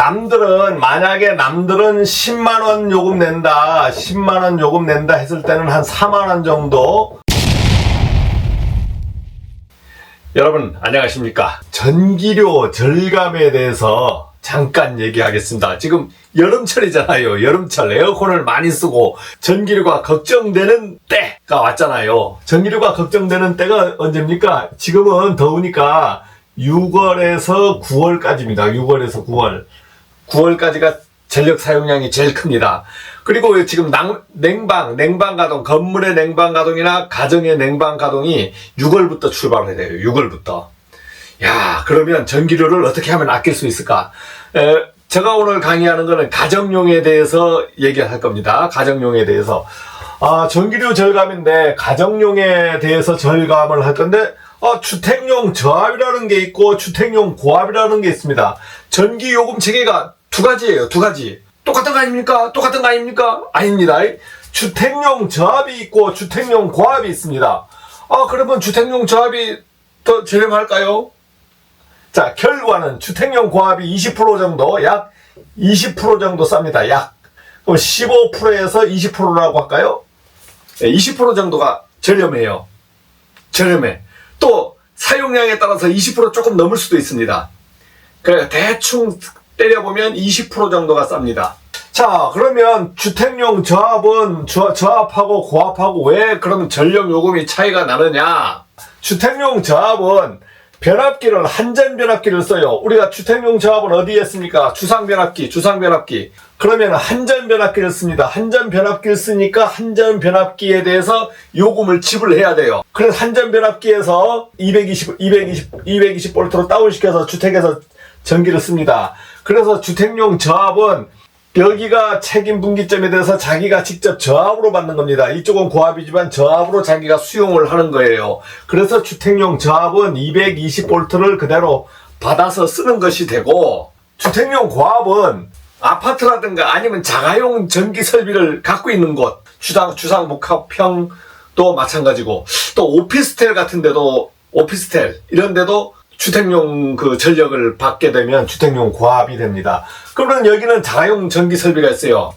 만약에 남들은 10만원 요금 낸다, 10만원 요금 낸다 했을 때는 한 4만원 정도. 여러분 안녕하십니까. 전기료 절감에 대해서 잠깐 얘기하겠습니다. 지금 여름철이잖아요. 여름철 에어컨을 많이 쓰고 전기료가 걱정되는 때가 왔잖아요. 전기료가 걱정되는 때가 언제입니까? 지금은 더우니까 6월에서 9월까지입니다. 6월에서 9월. 9월까지가 전력 사용량이 제일 큽니다. 그리고 지금 냉방 가동, 건물의 냉방 가동이나 가정의 냉방 가동이 6월부터 출발을 해야 돼요. 6월부터. 야, 그러면 전기료를 어떻게 하면 아낄 수 있을까? 제가 오늘 강의하는 거는 가정용에 대해서 얘기할 겁니다. 가정용에 대해서. 전기료 절감인데 가정용에 대해서 절감을 할 건데, 주택용 저압이라는 게 있고 주택용 고압이라는 게 있습니다. 전기 요금 체계가 두 가지예요. 두 가지. 똑같은 거 아닙니까? 똑같은 거 아닙니까? 아닙니다. 주택용 저압이 있고 주택용 고압이 있습니다. 그러면 주택용 저압이 더 저렴할까요? 자, 결과는 주택용 고압이 20% 정도, 약 20% 정도 쌉니다. 약. 그럼 15%에서 20%라고 할까요? 20% 정도가 저렴해요. 저렴해. 또 사용량에 따라서 20% 조금 넘을 수도 있습니다. 그러니까 대충 때려보면 20% 정도가 쌉니다. 자, 그러면 주택용 저압은 저압하고 고압하고 왜 그러면 전력 요금이 차이가 나느냐? 주택용 저압은 변압기를 한전 변압기를 써요. 우리가 주택용 저압은 어디에 씁니까? 주상 변압기. 그러면 한전 변압기를 씁니다. 한전 변압기를 쓰니까 한전 변압기에 대해서 요금을 지불해야 돼요. 그래서 한전 변압기에서 220V로 다운시켜서 주택에서 전기를 씁니다. 그래서 주택용 저압은 여기가 책임 분기점에 대해서 자기가 직접 저압으로 받는 겁니다. 이쪽은 고압이지만 저압으로 자기가 수용을 하는 거예요. 그래서 주택용 저압은 220V를 그대로 받아서 쓰는 것이 되고, 주택용 고압은 아파트라든가 아니면 자가용 전기 설비를 갖고 있는 곳, 주상 복합형도 마찬가지고, 또 오피스텔 같은 데도, 오피스텔 이런 데도 주택용 그 전력을 받게 되면 주택용 고압이 됩니다. 그러면 여기는 자가용 전기 설비가 있어요.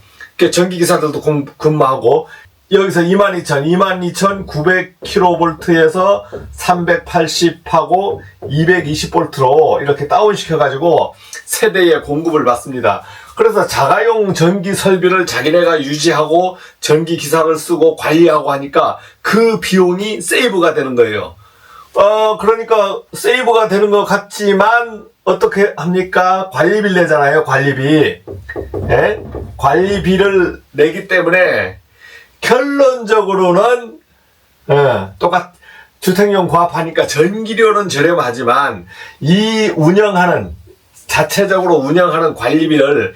전기기사들도 근무하고, 여기서 22,900kV에서 380하고 220V로 이렇게 다운시켜가지고 세대에 공급을 받습니다. 그래서 자가용 전기 설비를 자기네가 유지하고 전기기사를 쓰고 관리하고 하니까 그 비용이 세이브가 되는 거예요. 그러니까 세이브가 되는 것 같지만 어떻게 합니까? 관리비를 내잖아요. 관리비. 예? 관리비를 내기 때문에 결론적으로는 주택용 고압하니까 전기료는 저렴하지만 이 자체적으로 운영하는 관리비를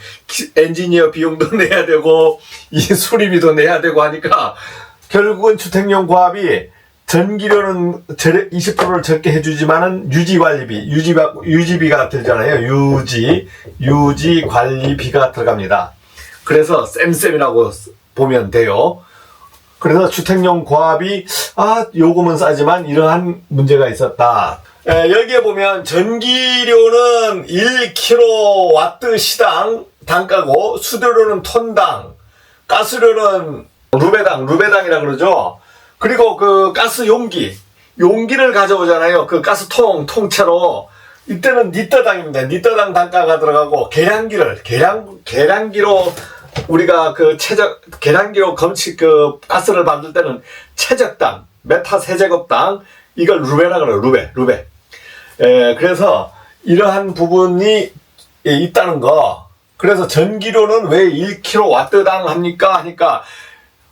엔지니어 비용도 내야 되고 이 수리비도 내야 되고 하니까 결국은 주택용 고압이 전기료는 20%를 적게 해주지만은 유지비가 들잖아요. 유지 관리비가 들어갑니다. 그래서 쌤쌤이라고 보면 돼요. 그래서 주택용 고압이 요금은 싸지만 이러한 문제가 있었다. 여기에 보면 전기료는 1kW 시당 단가고, 수도료는 톤당, 가스료는 루베당이라 그러죠. 그리고 그 가스 용기를 가져오잖아요. 그 가스 통째로. 이때는 리터당입니다. 리터당 단가가 들어가고, 계량기로 우리가 계량기로 가스를 만들 때는 최적당, 메타 세제곱당, 이걸 루베라 그래요. 루베. 그래서 이러한 부분이 있다는 거. 그래서 전기료는 왜 1kW당 합니까? 하니까,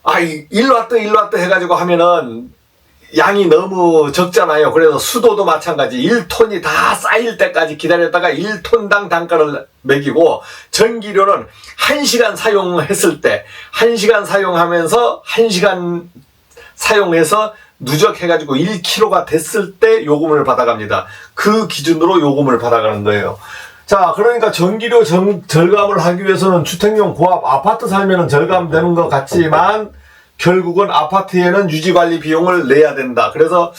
1W 해가지고 하면은 양이 너무 적잖아요. 그래서 수도도 마찬가지 1톤이 다 쌓일 때까지 기다렸다가 1톤당 단가를 매기고, 전기료는 1시간 사용했을 때 1시간 사용하면서 1시간 사용해서 누적해가지고 1kg가 됐을 때 요금을 받아갑니다. 그 기준으로 요금을 받아가는 거예요. 자, 그러니까 전기료 절감을 하기 위해서는 주택용 고압, 아파트 살면은 절감되는 것 같지만 결국은 아파트에는 유지관리 비용을 내야 된다. 그래서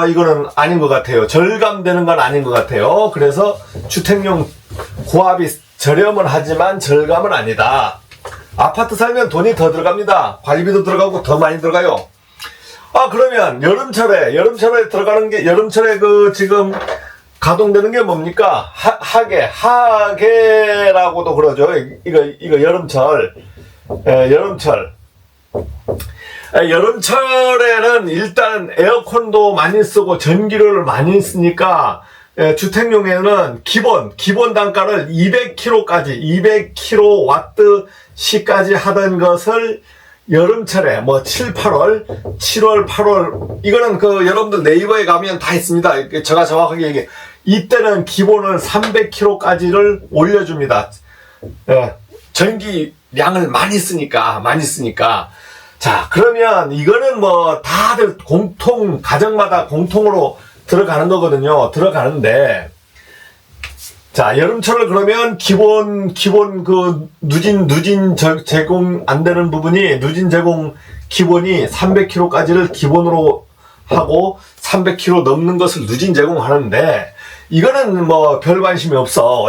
이거는 아닌 것 같아요. 절감되는 건 아닌 것 같아요. 그래서 주택용 고압이 저렴은 하지만 절감은 아니다. 아파트 살면 돈이 더 들어갑니다. 관리비도 들어가고 더 많이 들어가요. 그러면 여름철에 들어가는 게, 여름철에 지금 가동되는 게 뭡니까? 하계라고도 그러죠. 이거 여름철. 여름철에는 일단 에어컨도 많이 쓰고 전기료를 많이 쓰니까 주택용에는 기본 단가를 200kW까지 200kW시까지 하던 것을 여름철에 7, 8월, 7월, 8월 이거는 여러분들 네이버에 가면 다 있습니다. 제가 정확하게 얘기해. 이때는 기본을 300kW까지를 올려줍니다. 전기량을 많이 쓰니까. 자, 그러면 이거는 다들 가정마다 공통으로 들어가는 거거든요. 들어가는데, 자, 여름철을 그러면 기본 누진 제공 안 되는 부분이, 누진 제공 기본이 300kW까지를 기본으로 하고 300kW 넘는 것을 누진 제공하는데, 이거는 별 관심이 없어.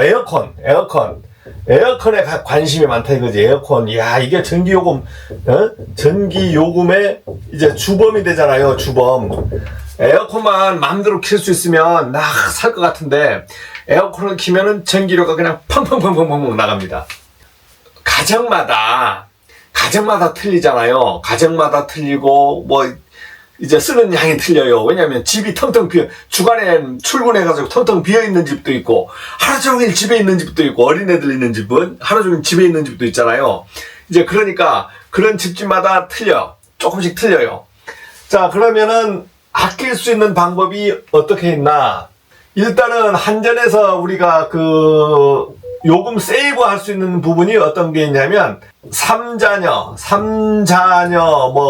에어컨에 관심이 많다 이거지. 에어컨. 이게 전기요금의 이제 주범이 되잖아요. 주범. 에어컨만 마음대로 킬 수 있으면 살 것 같은데, 에어컨을 키면은 전기료가 그냥 펑펑펑펑펑 나갑니다. 가정마다 틀리잖아요. 가정마다 틀리고, 이제 쓰는 양이 틀려요. 왜냐면 집이 텅텅 주간에 출근해가지고 텅텅 비어있는 집도 있고, 하루 종일 집에 있는 집도 있고, 어린애들 있는 집은 하루 종일 집에 있는 집도 있잖아요. 이제 그러니까 그런 집집마다 조금씩 틀려요. 자, 그러면은 아낄 수 있는 방법이 어떻게 있나? 일단은 한전에서 우리가 요금 세이브 할 수 있는 부분이 어떤 게 있냐면, 3자녀,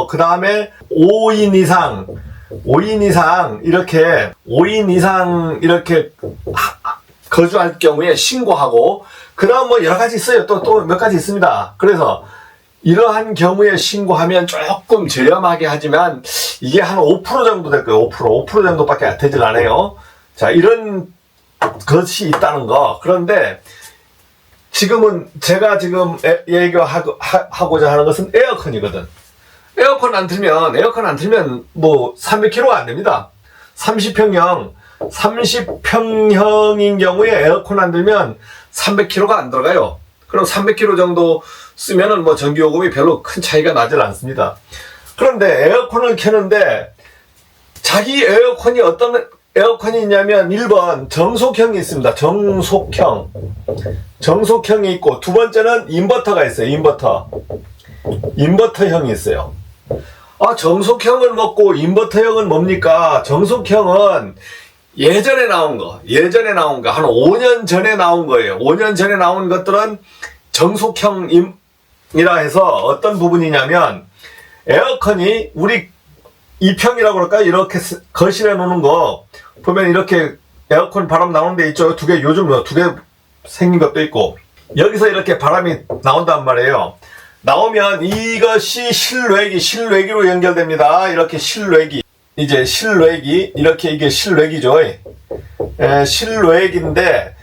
그 다음에 5인 이상, 이렇게 거주할 경우에 신고하고, 그 다음 여러 가지 있어요. 또 몇 가지 있습니다. 그래서, 이러한 경우에 신고하면 조금 저렴하게 하지만, 이게 한 5% 정도 될 거예요. 5% 정도밖에 되질 않아요. 자, 이런 것이 있다는 거. 그런데, 제가 지금 얘기하고자 하는 것은 에어컨이거든. 에어컨 안 틀면 300kW가 안 됩니다. 30평형인 경우에 에어컨 안 들면 300kW가 안 들어가요. 그럼 300kW 정도 쓰면은 전기요금이 별로 큰 차이가 나질 않습니다. 그런데 에어컨을 켜는데, 자기 에어컨이 어떤 에어컨이 있냐면, 1번 정속형이 있습니다. 정속형이 있고, 두 번째는 인버터가 있어요. 인버터형이 있어요. 정속형을 먹고 인버터형은 뭡니까? 정속형은 예전에 나온 거, 한 5년 전에 나온 거예요. 5년 전에 나온 것들은 정속형이라 해서 어떤 부분이냐면, 에어컨이 우리 2평이라고 그럴까? 이렇게 거실에 놓는 거 보면 이렇게 에어컨 바람 나오는 데 있죠. 요즘 2개 생긴 것도 있고, 여기서 이렇게 바람이 나온단 말이에요. 나오면 이것이 실외기로 연결됩니다. 이렇게 실외기. 이게 실외기죠. 실외기인데,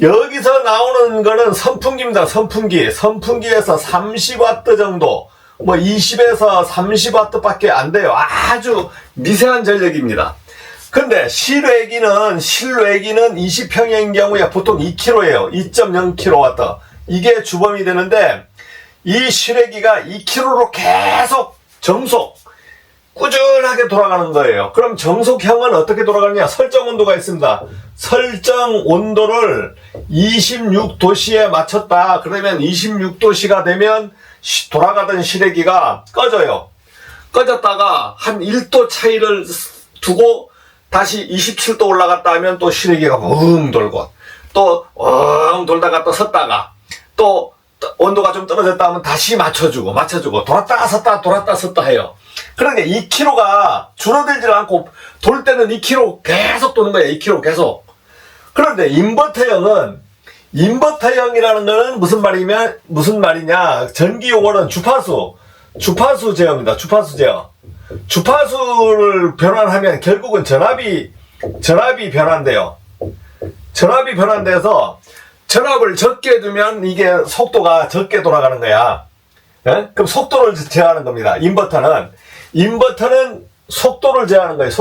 여기서 나오는 거는 선풍기입니다. 선풍기에서 30W 정도, 20에서 30W 밖에 안 돼요. 아주 미세한 전력입니다. 근데 실외기는 20평인 경우에 보통 2kW예요. 2.0kW. 이게 주범이 되는데, 이 실외기가 2kW로 계속 꾸준하게 돌아가는 거예요. 그럼 정속형은 어떻게 돌아가느냐? 설정 온도가 있습니다. 설정 온도를 26도씨에 맞췄다. 그러면 26도씨가 되면 돌아가던 실외기가 꺼져요. 꺼졌다가 한 1도 차이를 두고 다시 27도 올라갔다 하면 또 실외기가 웅 돌고, 또 돌다가 또 섰다가, 또 온도가 좀 떨어졌다 하면 다시 맞춰주고 돌았다 섰다 해요. 그러니까 2kg가 줄어들질 않고, 돌 때는 2kg 계속 도는 거예요. 2kg 계속. 그런데 인버터형이라는 거는 무슨 말이냐? 전기 용어는 주파수 제어입니다. 주파수 제어. 주파수를 변환하면 결국은 전압이 변환돼요. 전압이 변환돼서 전압을 적게 두면 이게 속도가 적게 돌아가는 거야. 예? 그럼 속도를 제어하는 겁니다. 인버터는 속도를 제어하는 거예요.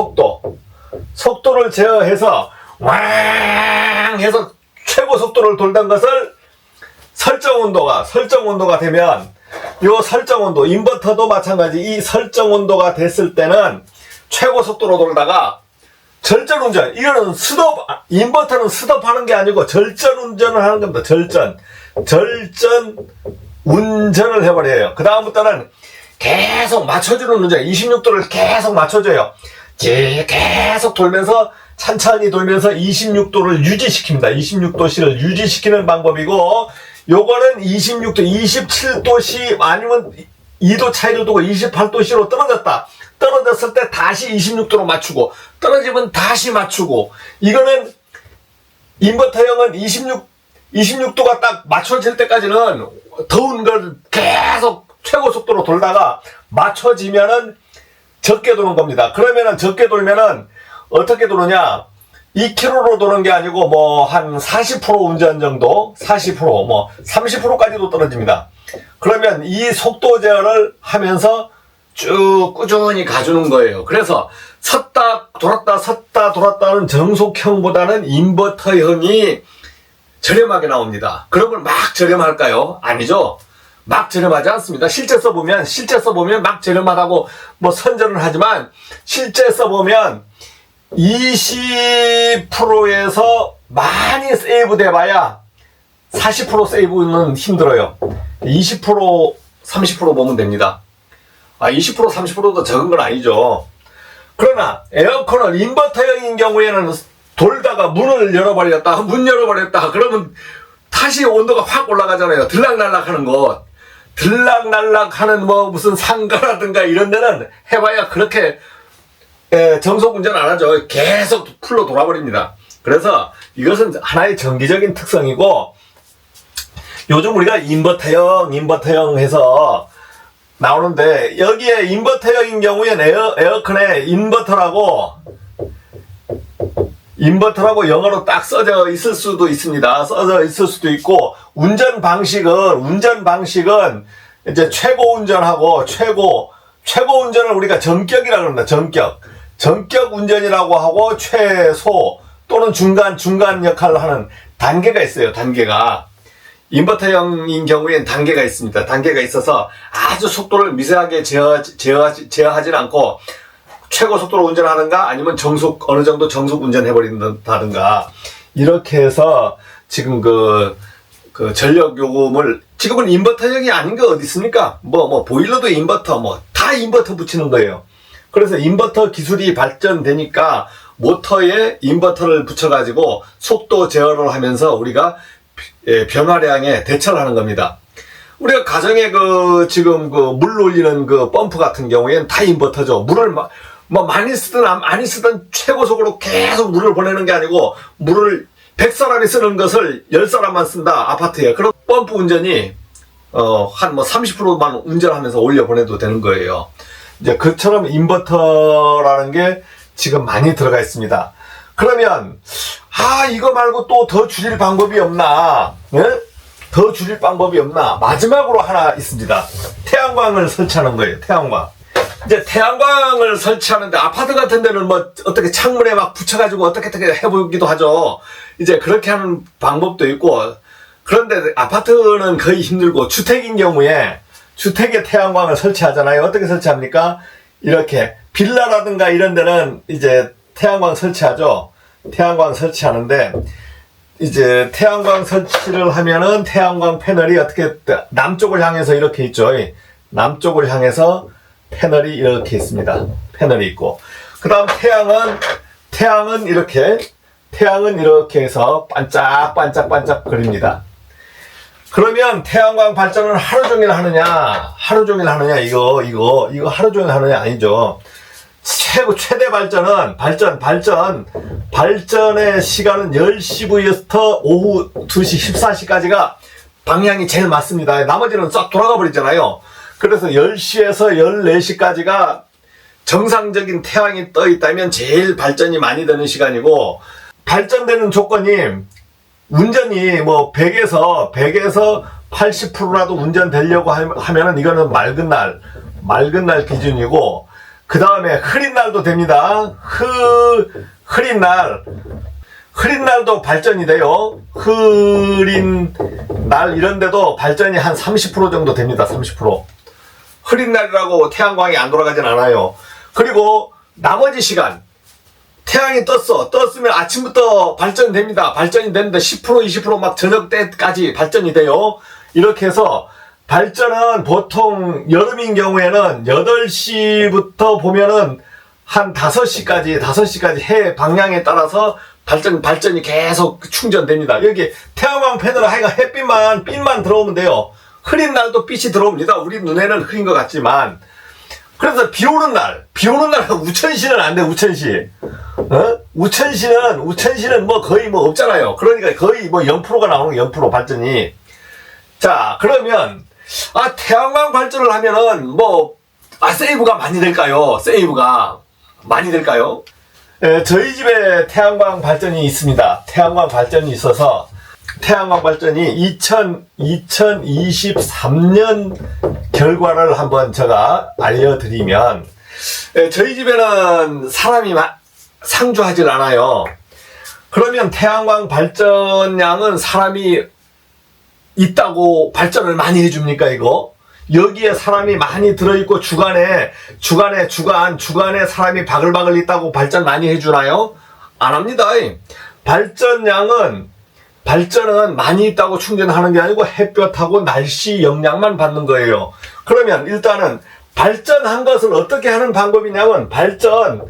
속도를 제어해서 왕 해서 최고 속도를 돌던 것을 설정 온도가 되면 요 설정 온도, 인버터도 마찬가지. 이 설정 온도가 됐을 때는 최고 속도로 돌다가 절전 운전, 이거는 인버터는 스톱하는 게 아니고 절전 운전을 하는 겁니다. 절전 운전을 해버려요. 그 다음부터는 계속 맞춰주는 운전, 26도를 계속 맞춰줘요. 계속 돌면서, 천천히 돌면서 26도를 유지시킵니다. 26도씨를 유지시키는 방법이고, 요거는 26도, 27도씨 아니면 2도 차이를 두고 28도씨로 떨어졌을 때 다시 26도로 맞추고, 떨어지면 다시 맞추고, 이거는 인버터형은 26도가 딱 맞춰질 때까지는 더운 걸 계속 최고 속도로 돌다가 맞춰지면은 적게 도는 겁니다. 그러면은 적게 돌면은 어떻게 도느냐? 2km로 도는 게 아니고 뭐 한 40% 운전 정도, 40% 뭐 30%까지도 떨어집니다. 그러면 이 속도 제어를 하면서 쭉 꾸준히 가주는 거예요. 그래서 섰다 돌았다는 정속형보다는 인버터형이 저렴하게 나옵니다. 그러면 막 저렴할까요? 아니죠. 막 저렴하지 않습니다. 실제 써보면 막 저렴하다고 뭐 선전을 하지만 실제 써보면 20%에서 많이 세이브 돼봐야 40% 세이브는 힘들어요. 20%, 30% 보면 됩니다. 20%, 30%도 적은 건 아니죠. 그러나 에어컨을 인버터형인 경우에는 돌다가 문 열어버렸다 그러면 다시 온도가 확 올라가잖아요. 들락날락 하는 뭐 무슨 상가라든가 이런 데는 해봐야 그렇게 정속 운전 안 하죠. 계속 풀로 돌아버립니다. 그래서 이것은 하나의 정기적인 특성이고, 요즘 우리가 인버터형 해서 나오는데, 여기에 인버터형인 경우에는 에어컨에 인버터라고 영어로 딱 써져 있을 수도 있습니다. 써져 있을 수도 있고, 운전 방식은 이제 최고 운전하고 최고 운전을 우리가 전격이라고 합니다. 전격 운전이라고 하고, 최소 또는 중간 역할을 하는 단계가 있어요. 인버터형인 경우에는 단계가 있습니다. 단계가 있어서 아주 속도를 미세하게 제어하진 않고 최고 속도로 운전하는가, 아니면 어느 정도 정속 운전해버린다든가, 이렇게 해서 지금 그 전력 요금을, 지금은 인버터형이 아닌 거 어디 있습니까? 보일러도 인버터, 다 인버터 붙이는 거예요. 그래서 인버터 기술이 발전되니까 모터에 인버터를 붙여가지고 속도 제어를 하면서 우리가 변화량에 대처를 하는 겁니다. 우리가 가정에 지금 물 올리는 펌프 같은 경우에는 다 인버터죠. 물을 많이 쓰든 많이 쓰든 최고속으로 계속 물을 보내는 게 아니고, 물을 100사람이 쓰는 것을 10사람만 쓴다, 아파트에. 그럼 펌프 운전이 한 30%만 운전하면서 올려 보내도 되는 거예요. 이제 그처럼 인버터라는 게 지금 많이 들어가 있습니다. 그러면 이거 말고 또 더 줄일 방법이 없나? 예? 더 줄일 방법이 없나? 마지막으로 하나 있습니다. 태양광을 설치하는 거예요. 이제 태양광을 설치하는데, 아파트 같은 데는 어떻게 창문에 막 붙여가지고 어떻게 해보기도 하죠. 이제 그렇게 하는 방법도 있고, 그런데 아파트는 거의 힘들고, 주택인 경우에 주택에 태양광을 설치하잖아요. 어떻게 설치합니까? 이렇게 빌라라든가 이런 데는 이제 태양광 설치하죠. 태양광 설치하는데, 이제 태양광 설치를 하면은 태양광 패널이 어떻게 남쪽을 향해서 이렇게 있죠. 남쪽을 향해서 패널이 이렇게 있습니다. 패널이 있고, 그 다음 태양은 이렇게 해서 반짝반짝 거립니다. 그러면 태양광 발전을 하루 종일 하느냐, 이거 하루 종일 하느냐, 아니죠. 최대 발전의 시간은 10시부터 오후 2시 14시까지가 방향이 제일 맞습니다. 나머지는 싹 돌아가 버리잖아요. 그래서 10시에서 14시까지가 정상적인 태양이 떠 있다면 제일 발전이 많이 되는 시간이고, 발전되는 조건이 운전이 뭐 100에서 80%라도 운전되려고 하면은 이거는 맑은 날 기준이고, 그 다음에 흐린 날도 됩니다. 흐린 날도 발전이 돼요. 흐린 날 이런데도 발전이 한 30% 정도 됩니다. 30%. 흐린 날이라고 태양광이 안 돌아가진 않아요. 그리고 나머지 시간, 태양이 떴으면 아침부터 발전됩니다. 발전이 되는데 10%, 20% 저녁 때까지 발전이 돼요. 이렇게 해서 발전은 보통 여름인 경우에는 8시부터 보면은 한 5시까지 해 방향에 따라서 발전이 계속 충전됩니다. 여기 태양광 패널에 하여간 빛만 들어오면 돼요. 흐린 날도 빛이 들어옵니다. 우리 눈에는 흐린 것 같지만. 그래서 비 오는 날 우천시는 안 돼, 우천시. 우천시는 뭐 거의 뭐 없잖아요. 그러니까 거의 뭐 0%가 나오는 0% 발전이. 자, 그러면, 태양광 발전을 하면은 세이브가 많이 될까요? 세이브가 많이 될까요? 저희 집에 태양광 발전이 있습니다. 태양광 발전이 있어서, 태양광 발전이 2023년 결과를 한번 제가 알려드리면, 저희 집에는 사람이 상주하질 않아요. 그러면 태양광 발전량은 사람이 있다고 발전을 많이 해줍니까, 이거? 여기에 사람이 많이 들어있고 주간에 사람이 바글바글 있다고 발전 많이 해주나요? 안 합니다. 발전은 많이 있다고 충전하는 게 아니고 햇볕하고 날씨 영향만 받는 거예요. 그러면 일단은 발전한 것을 어떻게 하는 방법이냐면, 발전하는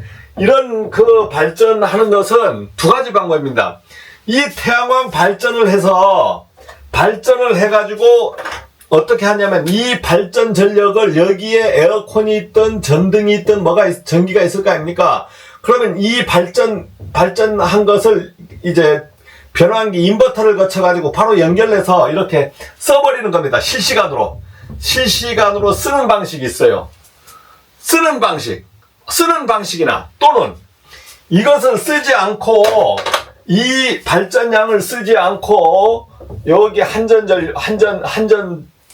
것은 두 가지 방법입니다. 이 태양광 발전을 해가지고 어떻게 하냐면, 이 발전 전력을 여기에 에어컨이 있든 전등이 있든 전기가 있을 거 아닙니까? 그러면 이 발전한 것을 이제 변환기 인버터를 거쳐가지고 바로 연결해서 이렇게 써버리는 겁니다. 실시간으로 쓰는 방식이 있어요. 쓰는 방식이나 또는 이것을 쓰지 않고, 이 발전량을 쓰지 않고 여기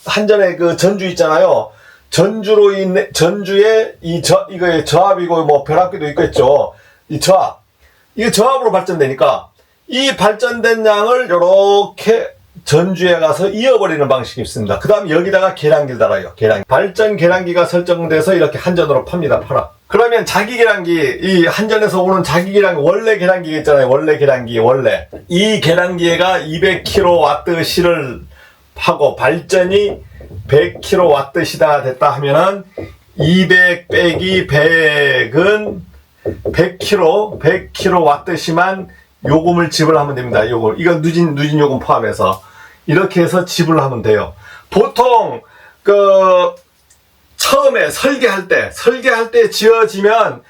한전의 그 전주 있잖아요. 전주에 이거의 저압이고 뭐 벼락기도 있겠죠. 이게 저압으로 발전되니까 이 발전된 양을 이렇게 전주에 가서 이어버리는 방식이 있습니다. 그 다음 여기다가 계량기를 달아요. 발전 계량기가 설정돼서 이렇게 한전으로 팔아. 그러면 자기 계량기, 이 한전에서 오는 자기 계량기, 원래 계량기가 있잖아요. 이 계량기가 200kWh를 하고 발전이 100kWh다 됐다 하면은 200 빼기 100은 100kWh만 요금을 지불하면 됩니다. 이건 누진 요금 포함해서 이렇게 해서 지불하면 돼요. 보통 처음에 설계할 때 지어지면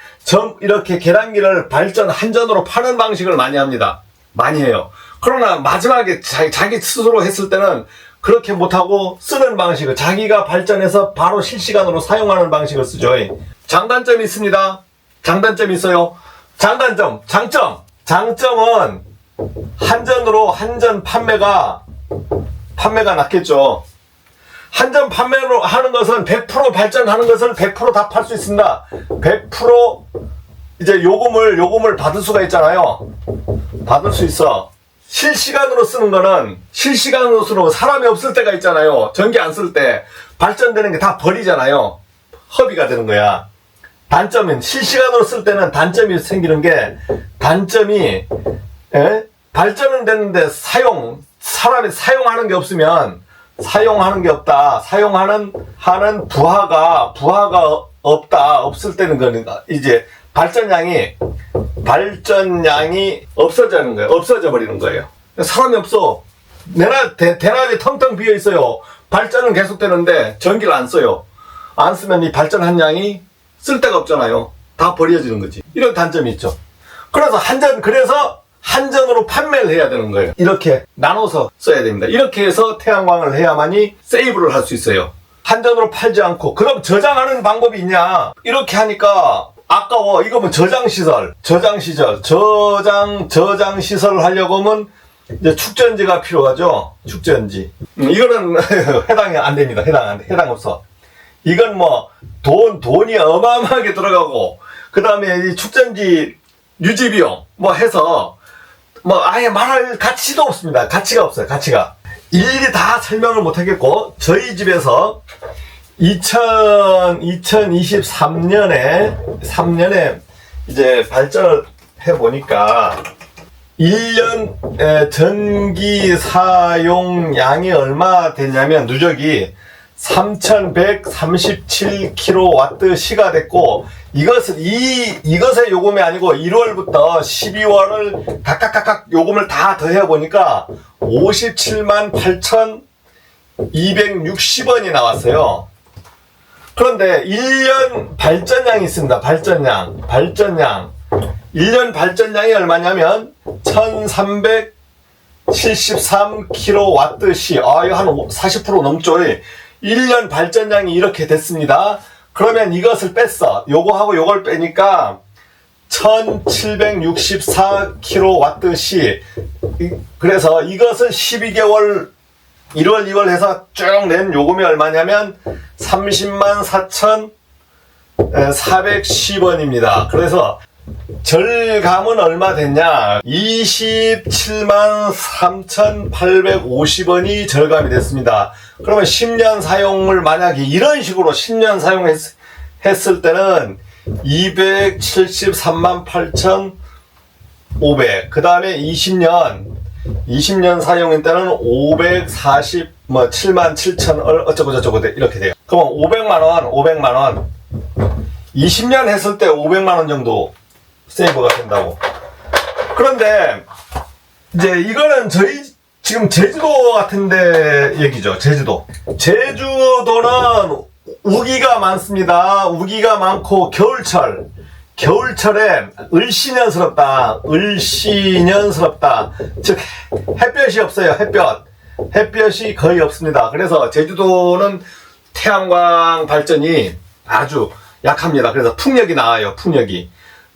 이렇게 계량기를 한전으로 파는 방식을 많이 합니다. 많이 해요. 그러나 마지막에 자기 스스로 했을 때는 그렇게 못하고 쓰는 방식을, 자기가 발전해서 바로 실시간으로 사용하는 방식을 쓰죠. 장단점이 있습니다. 장단점이 있어요. 장점은 한전 판매가 낮겠죠. 한전 판매로 하는 것은 100% 발전하는 것을 100% 다 팔 수 있습니다. 100% 이제 요금을 받을 수가 있잖아요. 받을 수 있어. 실시간으로 쓰는 거는 사람이 없을 때가 있잖아요. 전기 안 쓸 때 발전되는 게 다 버리잖아요. 허비가 되는 거야. 단점은 실시간으로 쓸 때는 단점이 생기는 게, 발전은 됐는데 사람이 사용하는 게 없으면, 사용하는 부하가 없을 때는 거니까 이제 발전량이 없어져 버리는 거예요. 사람이 없어. 대낮에 텅텅 비어 있어요. 발전은 계속 되는데 전기를 안 써요. 안 쓰면 이 발전한 양이 쓸 데가 없잖아요. 다 버려지는 거지. 이런 단점이 있죠. 그래서 한전으로 판매를 해야 되는 거예요. 이렇게 나눠서 써야 됩니다. 이렇게 해서 태양광을 해야만이 세이브를 할 수 있어요. 한전으로 팔지 않고. 그럼 저장하는 방법이 있냐? 이렇게 하니까 아까워. 이거 뭐 저장 시설을 하려고 하면 이제 축전지가 필요하죠. 축전지. 이거는 해당이 안 됩니다. 해당 없어. 이건 뭐 돈이 어마어마하게 들어가고, 그 다음에 이 축전지 유지 비용 뭐 해서 뭐 아예 말할 가치도 없습니다. 가치가 없어요. 가치가. 일일이 다 설명을 못 하겠고, 저희 집에서 2023년에 이제 발전을 해보니까 1년 전기 사용량이 얼마 됐냐면 누적이 3137kWh가 됐고, 이것의 요금이 아니고 1월부터 12월을 각각 요금을 다 더해보니까 578,260원이 나왔어요. 그런데 1년 발전량이 있습니다. 발전량. 1년 발전량이 얼마냐면 1373kWh. 이거 한 40% 넘죠. 1년 발전량이 이렇게 됐습니다. 그러면 이것을 뺐어. 요거하고 요걸 빼니까 1764kWh. 그래서 이것을 12개월 1월, 2월 해서 쭉 낸 요금이 얼마냐면 304,410원입니다. 그래서 절감은 얼마 됐냐? 273,850원이 절감이 됐습니다. 그러면 10년 사용을 만약에 이런 식으로 10년 사용했을 때는 273,8,500. 그 다음에 20년 사용일 때는 547,000 어쩌고저쩌고 이렇게 돼요. 그럼 500만원 20년 했을 때 500만원 정도 세이브가 된다고. 그런데 이제 이거는 저희 지금 제주도 같은데 얘기죠. 제주도는 우기가 많습니다. 우기가 많고 겨울철에 을씨년스럽다. 즉 햇볕이 없어요. 햇볕이 거의 없습니다. 그래서 제주도는 태양광 발전이 아주 약합니다. 그래서 풍력이 나와요.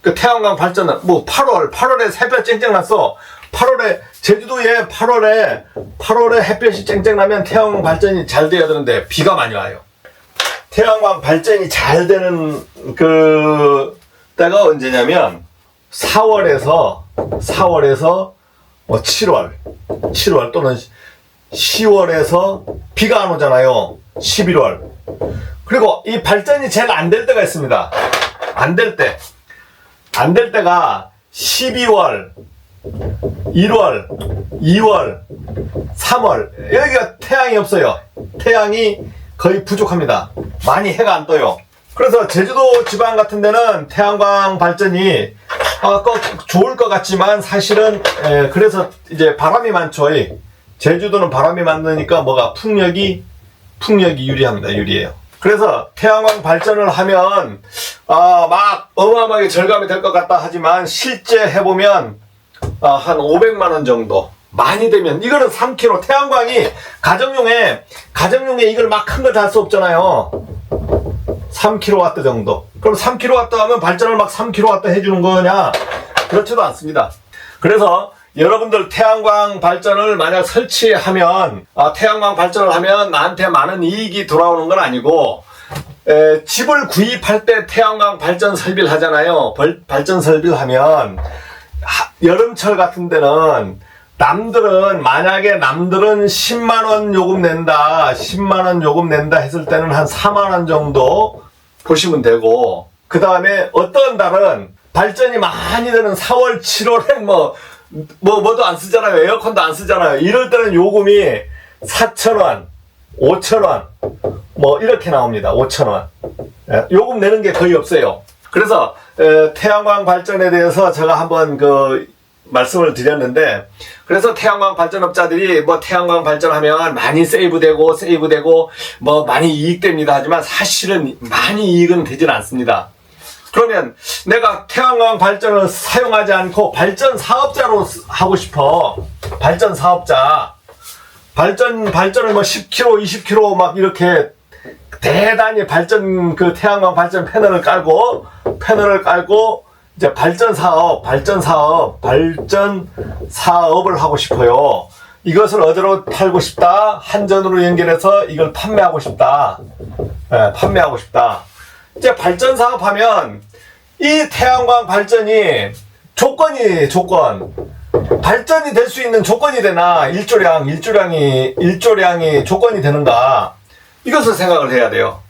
그 태양광 발전은 뭐 8월에 햇볕 쨍쨍 났어. 제주도에 8월에 햇볕이 쨍쨍 나면 태양광 발전이 잘 돼야 되는데 비가 많이 와요. 태양광 발전이 잘 되는 그 때가 언제냐면 4월에서 뭐 7월 또는 10월에서 비가 안 오잖아요. 11월. 그리고 이 발전이 제일 안 될 때가 있습니다. 안 될 때가 12월, 1월, 2월, 3월. 여기가 태양이 없어요. 태양이 거의 부족합니다. 많이 해가 안 떠요. 그래서 제주도 지방 같은 데는 태양광 발전이 꼭 좋을 것 같지만 사실은 그래서 이제 바람이 많죠. 제주도는 바람이 많으니까 뭐가 풍력이 유리해요. 그래서 태양광 발전을 하면 막 어마어마하게 절감이 될 것 같다 하지만 실제 해보면 한 500만원 정도, 많이 되면 이거는 3kW 태양광이 가정용에 이걸 막 큰 걸 달 수 없잖아요. 3kW 정도. 그럼 3kW 하면 발전을 막 3kW 해주는 거냐? 그렇지도 않습니다. 그래서 여러분들 태양광 발전을 만약 설치하면 태양광 발전을 하면 나한테 많은 이익이 돌아오는 건 아니고, 집을 구입할 때 태양광 발전 설비를 하잖아요. 발전 설비를 하면 여름철 같은 데는 만약에 남들은 10만원 요금 낸다 했을 때는 한 4만원 정도 보시면 되고, 그 다음에 어떤 달은 발전이 많이 되는 4월, 7월에 뭐도 안 쓰잖아요. 에어컨도 안 쓰잖아요. 이럴 때는 요금이 4,000원, 5,000원, 뭐 이렇게 나옵니다. 5,000원. 요금 내는 게 거의 없어요. 그래서 태양광 발전에 대해서 제가 한번 말씀을 드렸는데, 그래서 태양광 발전업자들이 태양광 발전하면 많이 세이브되고 뭐 많이 이익됩니다 하지만 사실은 많이 이익은 되질 않습니다. 그러면 내가 태양광 발전을 사용하지 않고 발전 사업자로 하고 싶어. 발전 사업자. 발전을 10kW, 20kW 막 이렇게 대단히 태양광 발전 패널을 깔고 이제 발전 사업을 하고 싶어요. 이것을 어디로 팔고 싶다? 한전으로 연결해서 이걸 판매하고 싶다. 판매하고 싶다. 이제 발전 사업하면 이 태양광 발전이 발전이 될 수 있는 조건이 되나? 일조량이 조건이 되는가? 이것을 생각을 해야 돼요.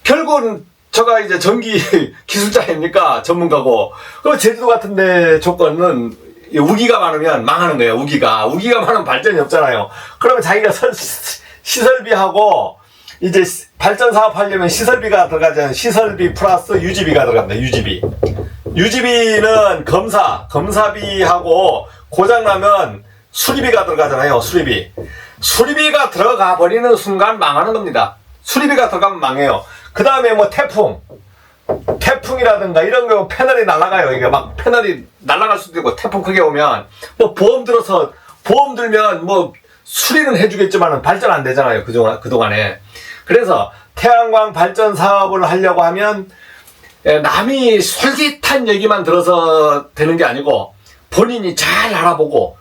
결국은 제가 이제 전기 기술자입니까? 전문가고. 그 제주도 같은 데 조건은 우기가 많으면 망하는 거예요. 우기가 많으면 발전이 없잖아요. 그러면 자기가 시설비하고 이제 발전 사업하려면 시설비가 들어가잖아요. 시설비 플러스 유지비가 들어갑니다. 유지비는 검사비하고 고장나면 수리비가 들어가잖아요. 수리비가 들어가 버리는 순간 망하는 겁니다. 수리비가 들어가면 망해요. 그 다음에 뭐 태풍이라든가 이런 거 패널이 날아가요. 이게 막 패널이 날아갈 수도 있고, 태풍 크게 오면 뭐 보험 들면 뭐 수리는 해주겠지만 발전 안 되잖아요. 그동안에. 그래서 태양광 발전 사업을 하려고 하면 남이 솔깃한 얘기만 들어서 되는 게 아니고 본인이 잘 알아보고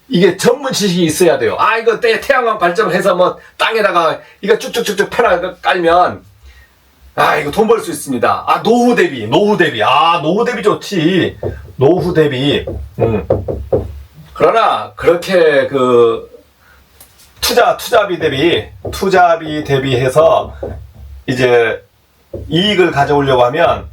이게 전문 지식이 있어야 돼요. 이거 태양광 발전을 해서 뭐 땅에다가 이거 쭉쭉쭉쭉 패널 깔면 이거 돈 벌 수 있습니다. 노후 대비 좋지. 노후 대비. 그러나 그렇게 투자비 대비해서 이제 이익을 가져오려고 하면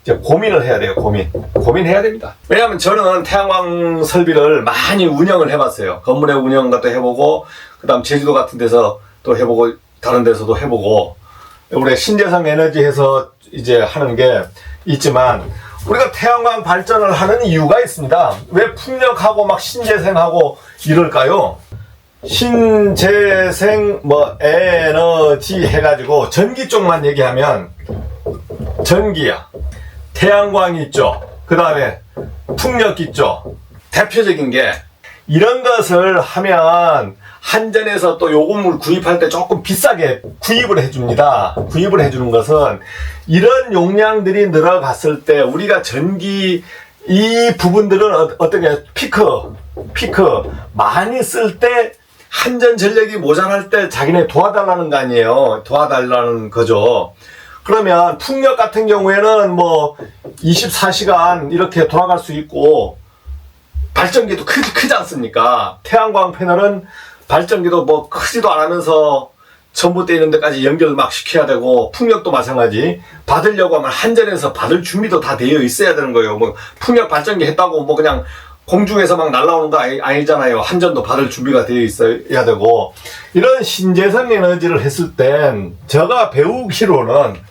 이제 고민을 해야 돼요. 고민해야 됩니다. 왜냐하면 저는 태양광 설비를 많이 운영을 해봤어요. 건물의 운영 같은 해보고, 그 다음 제주도 같은 데서 또 해보고, 다른 데서도 해보고, 우리 신재생 에너지에서 이제 하는 게 있지만, 우리가 태양광 발전을 하는 이유가 있습니다. 왜 풍력하고 막 신재생하고 이럴까요? 신재생 에너지 해가지고 전기 쪽만 얘기하면 전기야, 태양광 있죠, 그 다음에 풍력 있죠. 대표적인 게 이런 것을 하면 한전에서 또 요금을 구입할 때 조금 비싸게 구입을 해줍니다. 구입을 해주는 것은 이런 용량들이 늘어갔을 때 우리가 전기 이 부분들은 어떻게 피크 많이 쓸 때 한전전력이 모자랄 때 자기네 도와달라는 거 아니에요. 도와달라는 거죠. 그러면 풍력 같은 경우에는 뭐 24시간 이렇게 돌아갈 수 있고, 발전기도 크지 않습니까? 태양광 패널은 발전기도 뭐 크지도 않으면서 전봇대 있는 데까지 연결 막 시켜야 되고, 풍력도 마찬가지. 받으려고 하면 한전에서 받을 준비도 다 되어 있어야 되는 거예요. 뭐 풍력 발전기 했다고 뭐 그냥 공중에서 막 날라오는 거 아니잖아요. 한전도 받을 준비가 되어 있어야 되고. 이런 신재생 에너지를 했을 땐 제가 배우기로는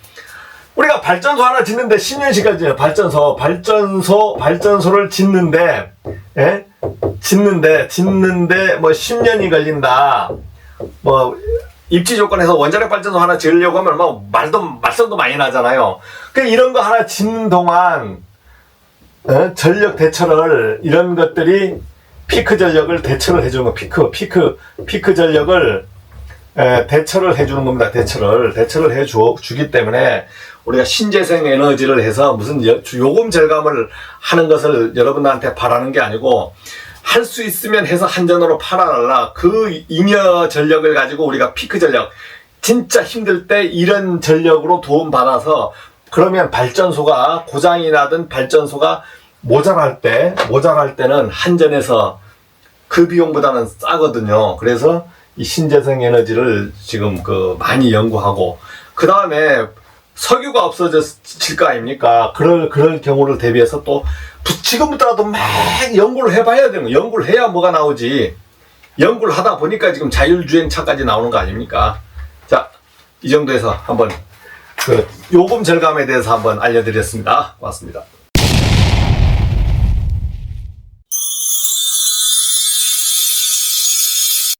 우리가 발전소 하나 짓는데 10년씩 걸리잖아요. 발전소를 짓는데 뭐 10년이 걸린다. 뭐 입지 조건에서 원자력 발전소 하나 지으려고 하면 뭐 말썽도 많이 나잖아요. 그러니까 이런 거 하나 짓는 동안 전력 대처를, 이런 것들이 피크 전력을 대처를 해주는 거. 피크 전력을 대처를 해주는 겁니다. 대처를 해주기 때문에 우리가 신재생 에너지를 해서 무슨 요금 절감을 하는 것을 여러분들한테 바라는 게 아니고, 할 수 있으면 해서 한전으로 팔아달라. 그 잉여 전력을 가지고 우리가 피크 전력, 진짜 힘들 때 이런 전력으로 도움받아서, 그러면 발전소가 고장이 나든 발전소가 모자랄 때는 한전에서 그 비용보다는 싸거든요. 그래서 이 신재생 에너지를 지금 많이 연구하고, 그 다음에 석유가 없어질 거 아닙니까? 그럴 경우를 대비해서 또 지금부터라도 막 연구를 해봐야 되는 거예요. 연구를 해야 뭐가 나오지. 연구를 하다 보니까 지금 자율주행차까지 나오는 거 아닙니까? 자, 이 정도에서 한번 요금 절감에 대해서 한번 알려드렸습니다. 고맙습니다.